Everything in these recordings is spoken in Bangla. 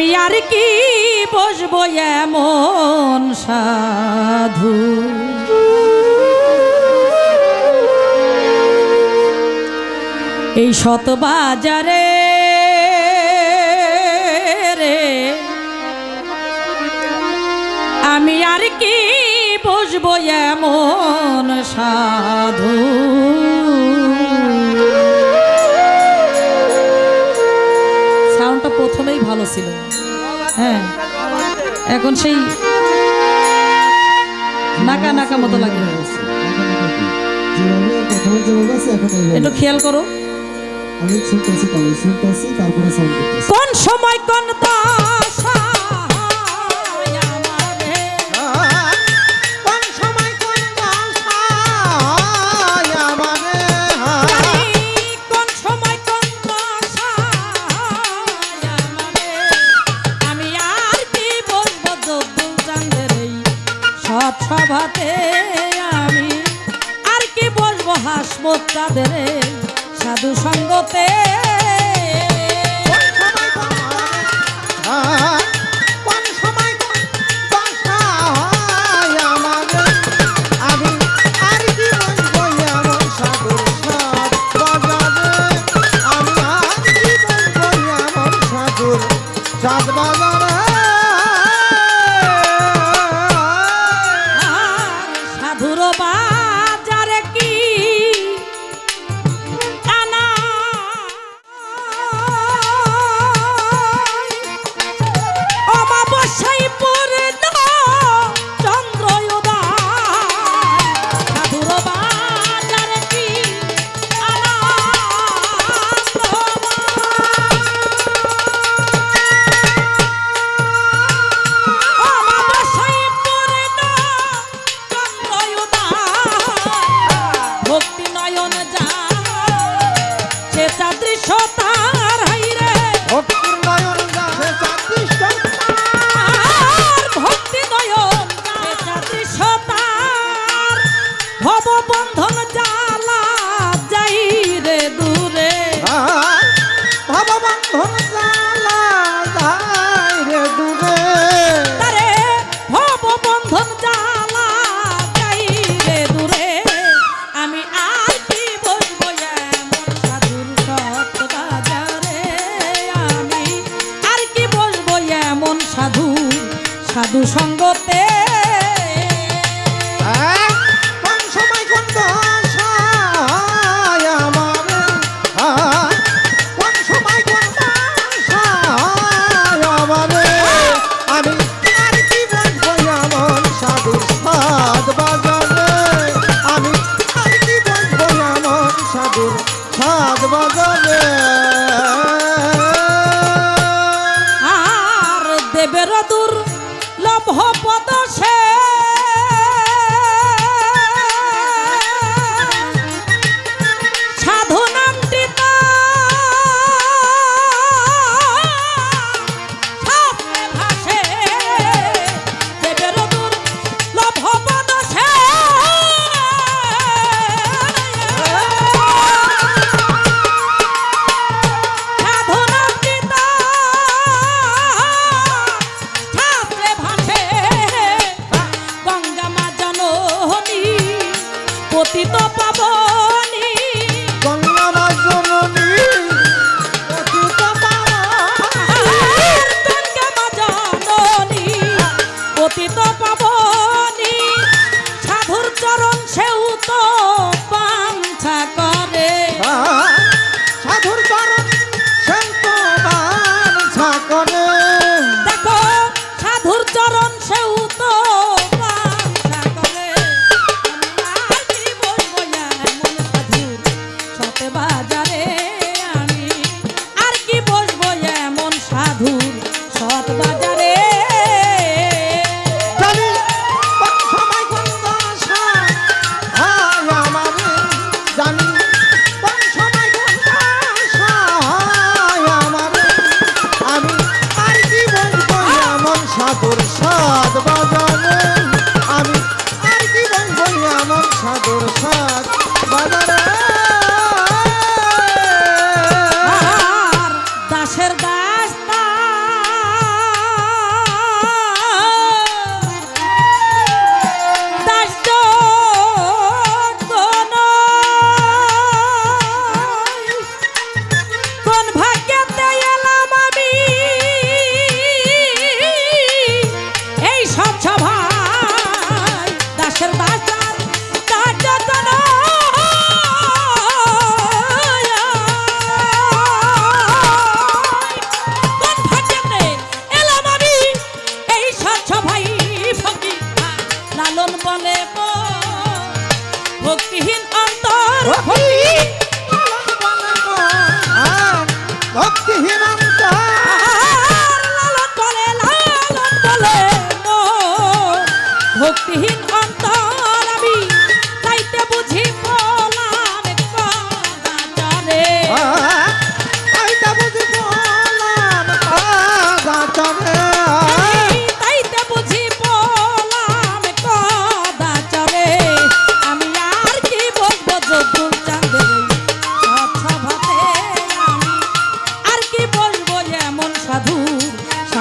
আমি আর কি বসবো এমন সাধু এই শত বাজারে রে আমি আর কি বসবো এমন সাধু সাউন্ডটা প্রথমেই ভালো ছিল হ্যাঁ এখন সেই নাকা নাকা মতো লাগে একটু খেয়াল করো কোন সময় কোন দশা সভাতে আমি আর কি বলবো হাসবো তাদের সাধু সঙ্গতে সাধু সঙ্গতে কোন সময় কোন দশায় আমার কোন সময় কোন দশায় আমার আমি আর কি বলবো এমন সাধুর সাধ বাজারে আমি আর কি বলবো এমন সাধুর সাধ বাজারে আর দেবের দূর লভ পদ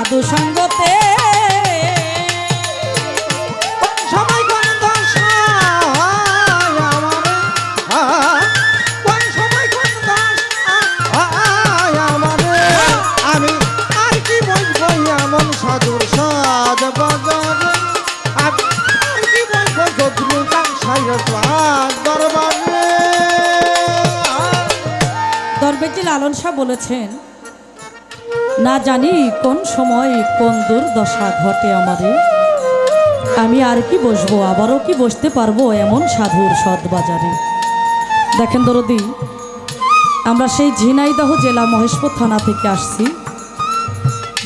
সাধু সঙ্গতে কোন সময় কোন দশায় আমারে কোন সময় কোন দশায় আমারে আমি আর কি বলবো এমন সাধুর সাধ বাজারে আমি আর কি বলবো যদ্রু কাংসাইয়ের দরবারে। দরবেজি লালন শাহ বলেছেন, না জানি কোন সময় কোন দুর্দশা ঘটে আমারে, আমি আর কি বসবো, আবারও কি বসতে পারবো এমন সাধুর সদবাজারে। দেখেন দরদি, আমরা সেই ঝিনাইদহ জেলা মহেশপুর থানা থেকে আসছি,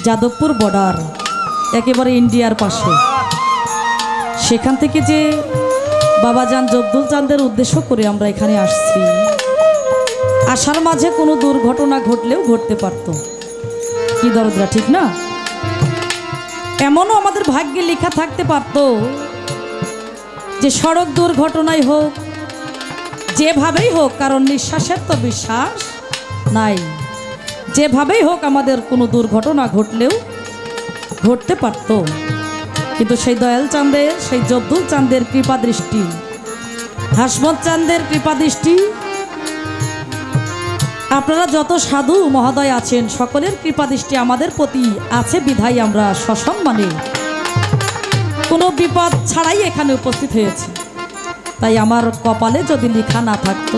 যাদবপুর বর্ডার, একেবারে ইন্ডিয়ার পাশে। সেখান থেকে যে বাবাজান জব্দুল চাঁদের উদ্দেশ্য করে আমরা এখানে আসছি, আসার মাঝে কোনো দুর্ঘটনা ঘটলেও ঘটতে পারত, কি দরদরা, ঠিক না? এমনও আমাদের ভাগ্যে লেখা থাকতে পারত যে সড়ক দুর্ঘটনাই হোক, যেভাবেই হোক, কারণ নিঃশ্বাসের তো বিশ্বাস নাই, যেভাবেই হোক আমাদের কোনো দুর্ঘটনা ঘটলেও ঘটতে পারত। কিন্তু সেই দয়াল চাঁদের, সেই জব্দুল চাঁদের কৃপা দৃষ্টি, হাসমত চাঁদের কৃপা দৃষ্টি, আপনারা যত সাধু মহোদয় আছেন সকলের কৃপা দৃষ্টি আমাদের প্রতি আছে বিধায় আমরা সসম্মানে কোনো বিপদ ছাড়াই এখানে উপস্থিত হয়েছি। তাই আমার কপালে যদি লেখা না থাকতো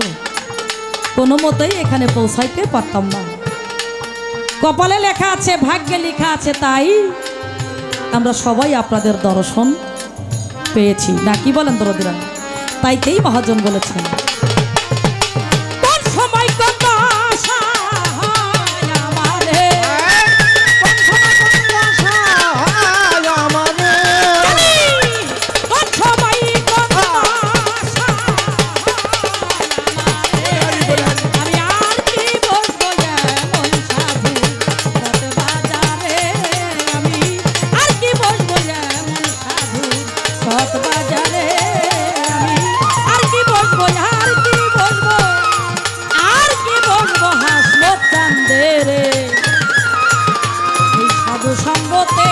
কোনো মতেই এখানে পৌঁছাইতে পারতাম না। কপালে লেখা আছে, ভাগ্যে লেখা আছে, তাই আমরা সবাই আপনাদের দর্শন পেয়েছি, না কি বলেন দরদিরা? তাইতেই মহাজন বলেছেন, কোন সময় কোন দশা হয় আমারে, কোন সময় কোন দশায় আমারে কোন সময় কোন দশা হয় আমারে, আমি আর কি বলবো এমন সাধু সৎবাজারে, আমি আর কি বলবো এমন সাধু সৎবাজারে, আমি আর কি বলবো, আর কি বলবো, আর কি বলবো হাসমত চাঁদের এই সাধু সঙ্গতে।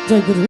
জয় গুরু।